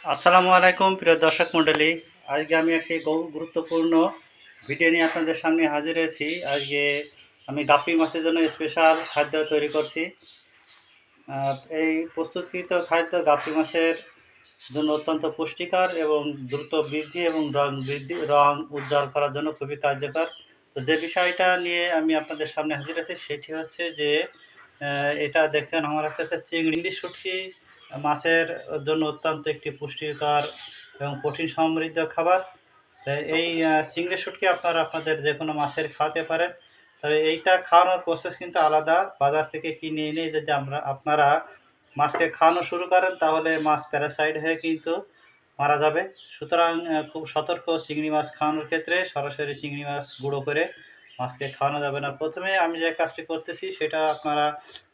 আসসালামু আলাইকুম প্রিয় দর্শক মণ্ডলী। আজকে আমি একটি গুরুত্বপূর্ণ ভিডিও নিয়ে আপনাদের সামনে হাজির হয়েছি। আজকে আমি গাপ্পি মাছের জন্য স্পেশাল খাদ্য তৈরি করছি। এই প্রস্তুতকৃত খাদ্য গাপ্পি মাছের জন্য অত্যন্ত পুষ্টিকর এবং দ্রুত বৃদ্ধি এবং রং উজ্জ্বল করার জন্য খুবই কার্যকর। তো যে বিষয়টা নিয়ে আমি আপনাদের সামনে হাজির আছি সেটি হচ্ছে যে এটা দেখেন আমার কাছে চিংড়ি শুটকি মাছের জন্য অত্যন্ত একটি পুষ্টিকর এবং প্রোটিন সমৃদ্ধ খাবার। তো এই চিংড়ি শুটকি আপনারা আপনাদের যে কোনো মাছের খাওয়াতে পারেন। তবে এইটা খাওয়ানোর প্রসেস কিন্তু আলাদা। বাজার থেকে কিনে এনে যদি আপনারা মাছকে খাওয়ানো শুরু করেন তাহলে মাছ প্যারাসাইট হয়ে কিন্তু মারা যাবে। সুতরাং খুব সতর্ক চিংড়ি মাছ খাওয়ানোর ক্ষেত্রে। সরাসরি চিংড়ি মাছ গুঁড়ো করে মাছকে খাওয়ানো যাবে না। প্রথমে আমি যে কাজটি করতেছি সেটা আপনারা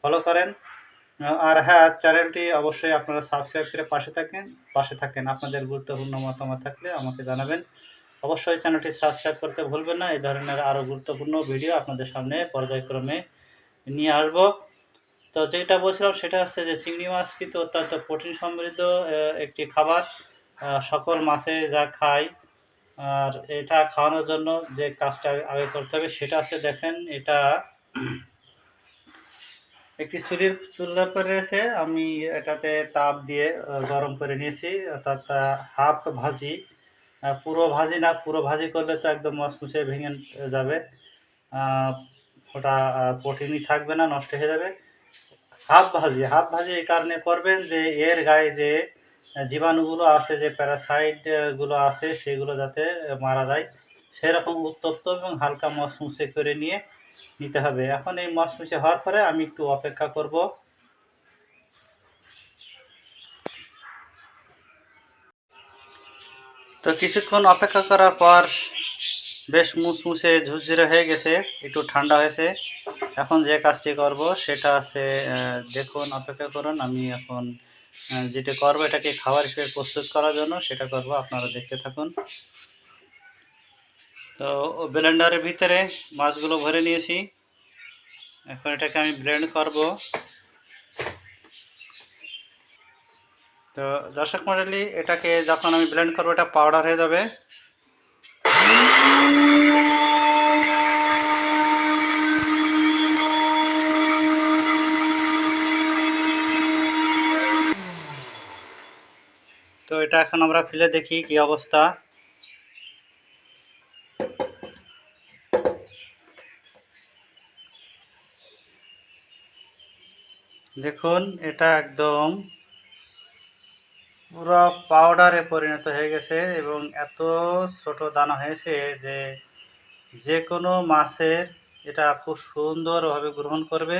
ফলো করেন। আর হ্যাঁ, চ্যানেলটি অবশ্যই আপনারা সাবস্ক্রাইব করে পাশে থাকেন। আপনাদের গুরুত্বপূর্ণ মতামত থাকলে আমাকে জানাবেন। অবশ্যই চ্যানেলটি সাবস্ক্রাইব করতে ভুলবেন না। এই ধরনের আরও গুরুত্বপূর্ণ ভিডিও আপনাদের সামনে পর্যায়ক্রমে নিয়ে আসবো। তো যেটা বলছিলাম সেটা হচ্ছে যে চিংড়ি মাছ কিন্তু অত্যন্ত প্রোটিন সমৃদ্ধ একটি খাবার। সকল মাছে যা খায়। আর এটা খাওয়ানোর জন্য যে কাজটা আগে করতে হবে সেটা হচ্ছে দেখেন এটা একটি চুলার উপরে রয়েছে। আমি এটাতে তাপ দিয়ে গরম করে নিয়েছি, অর্থাৎ হাফ ভাজি। পুরো ভাজি না, পুরো ভাজি করলে তো একদম মচমচে ভেঙে যাবে। আহ, ওটা প্রোটিনই থাকবে না, নষ্ট হয়ে যাবে। হাফ ভাজি এই কারণে করবেন যে এর গায়ে যে জীবাণুগুলো আছে, যে প্যারাসাইট গুলো আছে সেগুলো যাতে মারা যায়, সেরকম উত্তপ্ত এবং হালকা মচমচে করে নিতে হবে। এখন এই মচমচে হওয়ার পরে আমি একটু অপেক্ষা করব। তো কিছুক্ষণ অপেক্ষা করার পর বেশ মুচমুচে ঝুরঝুরে হয়ে গেছে, একটু ঠান্ডা হয়েছে। এখন যে কাজটি করব সেটা আছে, দেখুন, অপেক্ষা করুন। আমি এখন যেটা করবো এটাকে খাবার হিসেবে প্রস্তুত করার জন্য সেটা করব, আপনারা দেখতে থাকুন। তো ব্লেন্ডারের ভিতরে মাছগুলো ভরে নিয়েছি। এখন এটাকে আমি ব্লেন্ড করব। তো দর্শক মণ্ডলী, এটাকে যখন আমি ব্লেন্ড করবো এটা পাউডার হয়ে যাবে। তো এটা এখন আমরা ফেলে দেখি কি অবস্থা। দেখুন, এটা একদম পুরো পাউডারে পরিণত হয়ে গেছে এবং এত ছোট দানা হয়েছে যে যে কোনো মাছের এটা খুব সুন্দরভাবে গ্রহণ করবে,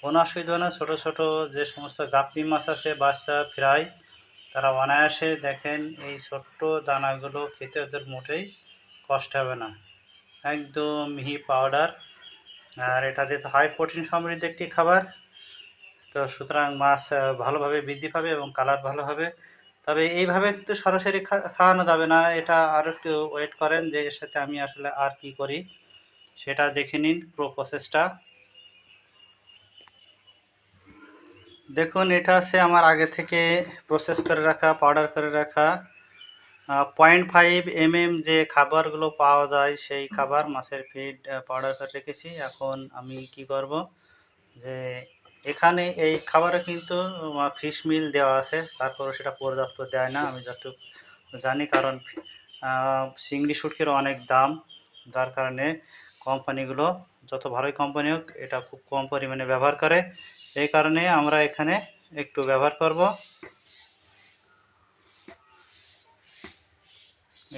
কোনো অসুবিধা না। ছোটো ছোটো যে সমস্ত গাপ্পি মাছ আছে, বাচ্চা ফ্রাই, তারা অনায়াসে দেখেন এই ছোট্ট দানাগুলো খেতে ওদের মোটেই কষ্ট হবে না। একদম মিহি পাউডার। আর এটা যেহেতু হাই প্রোটিন সমৃদ্ধ একটি খাবার, তো সুতরাং মাছ ভালোভাবে বৃদ্ধি পাবে এবং কালার ভালো হবে। তবে এইভাবে কিন্তু সরাসরি খাওয়ানো যাবে না, এটা আর একটু ওয়েট করেন যে এর সাথে আমি আসলে আর কি করি সেটা দেখে নিন পুরো প্রসেসটা। দেখুন, এটা আছে আমার আগে থেকে প্রসেস করে রাখা, পাউডার করে রাখা 0.5 mm যে খাবারগুলো পাওয়া যায় সেই খাবার, মাছের ফিড পাউডার করে রেখেছি। এখন আমি কি করব যে এখানে এই খাবারে কিন্তু ফিশ মিল দেওয়া আছে, তারপরে সেটা পর্যাপ্ত দেয় না আমি যতটুকু জানি। কারণ চিংড়ি শুটকির অনেক দাম, যার কারণে কোম্পানিগুলো যত ভালোই কোম্পানি হোক এটা খুব কম পরিমাণে ব্যবহার করে। এই কারণে আমরা এখানে একটু ব্যবহার করব।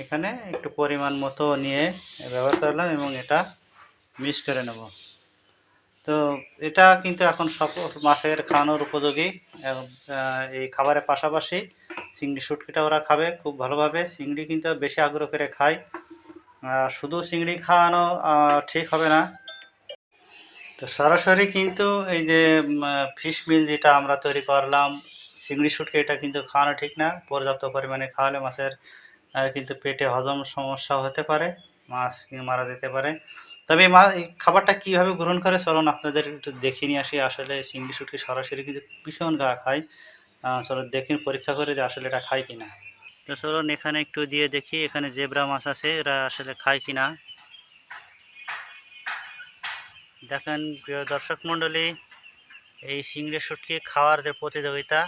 এখানে একটু পরিমাণ মতো নিয়ে ব্যবহার করলাম এবং এটা মিক্স করে নেব। তো এটা কিন্তু এখন সব মাছের খাওয়ানোর উপযোগী এবং এই খাবারের পাশাপাশি চিংড়ি শুটকিটা ওরা খাবে খুব ভালোভাবে। চিংড়ি কিন্তু বেশি আগ্রহ করে খায়। শুধু চিংড়ি খাওয়ানো ঠিক হবে না। তো সরাসরি কিন্তু এই যে ফিশ মিল যেটা আমরা তৈরি করলাম চিংড়ি শুটকি, এটা কিন্তু খাওয়ানো ঠিক না। পর্যাপ্ত পরিমাণে খাওয়ালে মাছের কিন্তু পেটে হজম সমস্যা হতে পারে, মাছ মারা যেতে পারে। তবে এই খাবারটা কীভাবে গ্রহণ করে চলুন আপনাদের একটু দেখে নিয়ে আসি। আসলে চিংড়ি শুটকি সরাসরি কিন্তু ভীষণ গা খায় চলো দেখি, পরীক্ষা করে যে আসলে এটা খায় কিনা। তো চলুন এখানে একটু দিয়ে দেখি এখানে জেব্রা মাছ আছে, এরা আসলে খায় কিনা। দেখেন প্রিয় দর্শক মণ্ডলী, এই চিংড়ি শুটকি খাওয়ার যে প্রতিযোগিতা,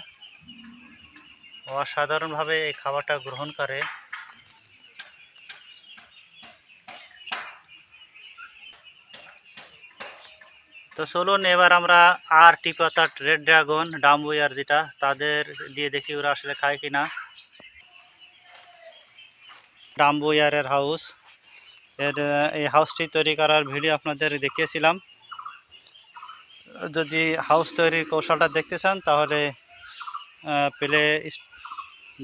অসাধারণভাবে এই খাবারটা গ্রহণ করে। তো চলুন এবার আমরা আর টিপি অর্থাৎ রেড ড্রাগন ডাম্বুয়ার যেটা, তাদের দিয়ে দেখি ওরা আসলে খায় কিনা। ডাম্বুয়ারের হাউস, এই হাউসটি তৈরি করার ভিডিও আপনাদের দেখিয়েছিলাম। যদি হাউস তৈরির কৌশলটা দেখতে চান তাহলে প্লে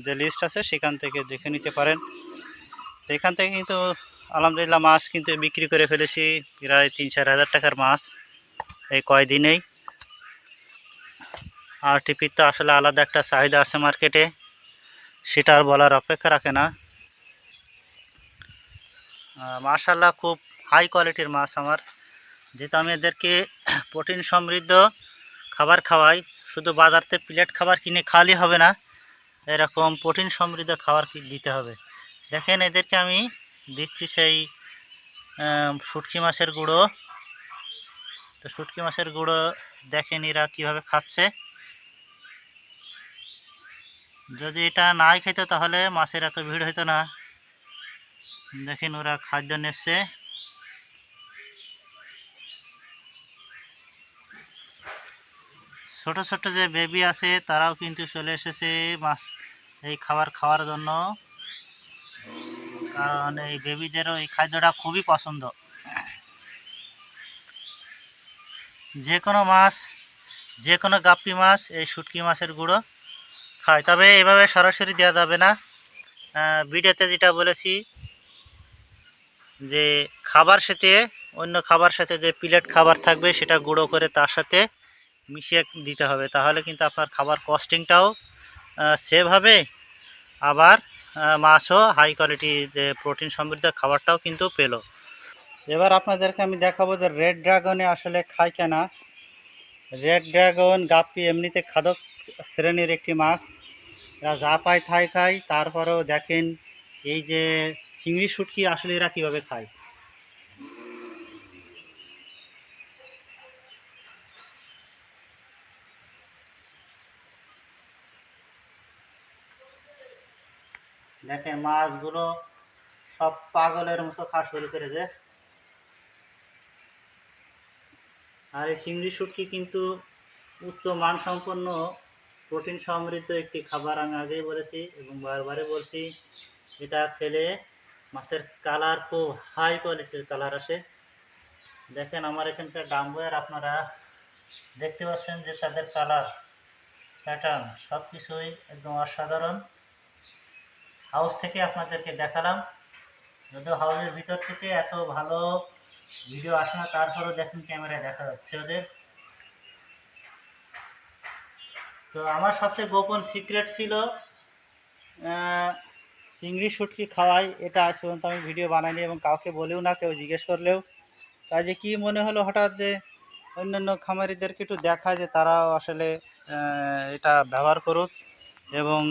যে লিস্ট আছে সেখান থেকে দেখে নিতে পারেন। তো এখান থেকে কিন্তু আলহামদুলিল্লাহ মাছ কিন্তু বিক্রি করে ফেলেছি, প্রায় 3-4 হাজার টাকার মাছ এই কয়দিনেই। আর টিপির তো আসলে আলাদা একটা চাহিদা আছে মার্কেটে, সেটা আর বলার অপেক্ষা রাখে না। মাশাআল্লাহ খুব হাই কোয়ালিটির মাছ আমার, যেহেতু আমি এদেরকে প্রোটিন সমৃদ্ধ খাবার খাওয়াই। শুধু বাজারতে প্লেট খাবার কিনে খাওয়ালে হবে না, এরকম প্রোটিন সমৃদ্ধ খাবার দিতে হবে। দেখেন এদেরকে আমি দিচ্ছি সেই শুটকি মাছের গুঁড়ো। তো শুটকি মাছের গুঁড়ো দেখেন এরা কীভাবে খাচ্ছে। যদি এটা নাই খেত তাহলে মাছের এত ভিড় হতো না। দেখেন ওরা খাদ্য নিচ্ছে। ছোট ছোট যে বেবি আছে তারাও কিন্তু চলে এসেছে মাছ এই খাবার খাওয়ার জন্য, কারণ এই বেবিদেরও এই খাদ্যটা খুবই পছন্দ। যে কোনো মাছ, যে কোনো গাপ্পি মাছ এই শুটকি মাছের গুঁড়ো খায়, তবে এভাবে সরাসরি দেওয়া যাবে না। ভিডিওতে যেটা বলেছি যে খাবার সাথে অন্য খাবার সাথে যে প্লেট খাবার থাকবে সেটা গুঁড়ো করে তার সাথে মিশিয়ে দিতে হবে, তাহলে কিন্তু আপনার খাবার কস্টিংটাও সেভ হবে, আবার মাছও হাই কোয়ালিটি যে প্রোটিন সমৃদ্ধ খাবারটাও কিন্তু পেলো। এবার আপনাদেরকে আমি দেখাবো যে রেড ড্রাগনে আসলে খায় কেনা। রেড ড্রাগন গাপ্পি এমনিতে খাদক শ্রেণীর একটি মাছ, এরা যা পায় তাই খায়। তারপরেও দেখেন এই যে চিংড়ি শুটকি আসলে এরা কীভাবে খায়। দেখেন মাছগুলো সব পাগলের মতো খাওয়া শুরু করে দেয়। আর এই চিংড়ি শুটকি কিন্তু উচ্চ মানসম্পন্ন প্রোটিন সমৃদ্ধ একটি খাবার, আমি আগেই বলেছি এবং বারবারই বলছি। এটা খেলে মাছের কালার খুব হাই কোয়ালিটির কালার আসে। দেখেন আমার এখানকার ডাম্বুয়ার আপনারা দেখতে পাচ্ছেন যে তাদের কালার প্যাটার্ন সব কিছুই একদম অসাধারণ। হাউস থেকে আপনাদেরকে দেখালাম, যদিও হাউসের ভিতর থেকে এত ভালো ভিডিও আসে না, তারপরেও দেখুন ক্যামেরায় দেখা যাচ্ছে ওদের। তো আমার সবচেয়ে গোপন সিক্রেট ছিল চিংড়ি শুটকি খাওয়াই, এটা আজ পর্যন্ত আমি ভিডিও বানাইনি এবং কাউকে বলেও না, কেউ জিজ্ঞেস করলেও। তাই যে কী মনে হলো হঠাৎ যে অন্যান্য খামারিদেরকে একটু দেখা যে তারাও আসলে এটা ব্যবহার করুক এবং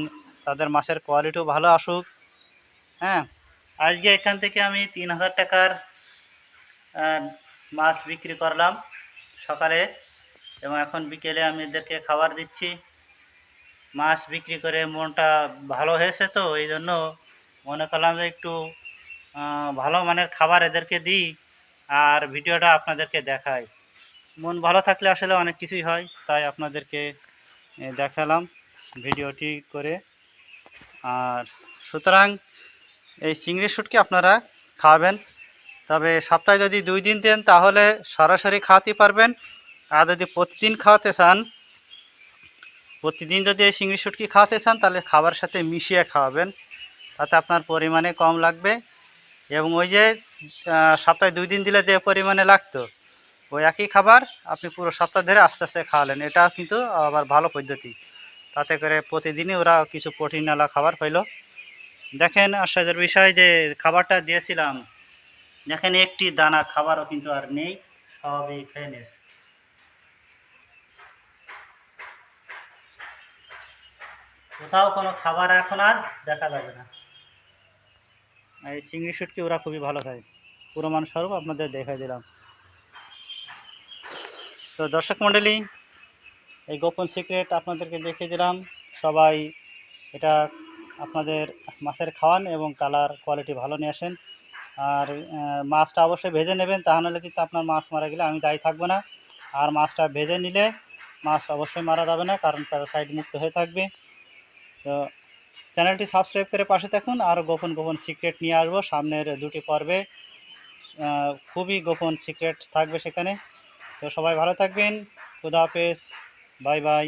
তাদের মাছের কোয়ালিটিও ভালো আসুক। হ্যাঁ, আজকে এখান থেকে আমি 3000 টাকার মাছ বিক্রি করলাম সকালে, এবং এখন বিকেলে আমি এদেরকে খাবার দিচ্ছি। মাছ বিক্রি করে মনটা ভালো হয়েছে, তো এই জন্য মনে করলাম যে একটু ভালো মানের খাবার এদেরকে দিই আর ভিডিওটা আপনাদেরকে দেখাই। মন ভালো থাকলে আসলে অনেক কিছুই হয়, তাই আপনাদেরকে দেখালাম ভিডিওটি করে। আর সুতরাং এই চিংড়ি শুটকি আপনারা খাবেন, তবে সপ্তাহে যদি 2 দিন দেন তাহলে সরাসরি খাওয়াতে পারবেন। আর যদি প্রতিদিন খাওয়াতে চান, প্রতিদিন যদি এই চিংড়ি শুটকি খাওয়াতে চান তাহলে খাবার সাথে মিশিয়ে খাওয়াবেন, তাতে আপনার পরিমাণে কম লাগবে। এবং ওই যে সপ্তাহে 2 দিন দিলে যে পরিমাণে লাগতো, ওই একই খাবার আপনি পুরো সপ্তাহ ধরে আস্তে আস্তে খাওয়ালেন, এটা কিন্তু আবার ভালো পদ্ধতি। তাতে করে প্রতিদিনই ওরা কিছু প্রোটিনওয়ালা খাবার পাইল। দেখেন আশ্চর্যের বিষয় যে খাবারটা দিয়েছিলাম, দেখেন একটি দানা খাবারও কিন্তু আর নেই, সবই খেয়ে নিয়েছে। কোথাও কোনো খাবার এখন আর দেখা যাবে না। এই চিংড়ি শুটকি ওরা খুবই ভালো খায়, প্রমাণস্বরূপ আপনাদের দেখাই দিলাম। তো দর্শক মণ্ডলী, এই গোপন সিক্রেট আপনাদেরকে দেখিয়ে দিলাম। সবাই এটা আপনাদের মাছের খাওয়ান এবং কালার কোয়ালিটি ভালো নিয়ে আসেন। আর মাছটা অবশ্যই ভেজে নেবেন, তা নাহলে কিন্তু আপনার মাছ মারা গেলে আমি দায়ী থাকবো না। আর মাছটা ভেজে নিলে মাছ অবশ্যই মারা যাবে না, কারণ প্যারাসাইট মুক্ত হয়ে থাকবে। তো চ্যানেলটি সাবস্ক্রাইব করে পাশে থাকুন, আর গোপন গোপন সিক্রেট নিয়ে আসবো সামনের 2টি পর্বে। খুবই গোপন সিক্রেট থাকবে সেখানে। তো সবাই ভালো থাকবেন। খুদা হাফেজ, বাই বাই।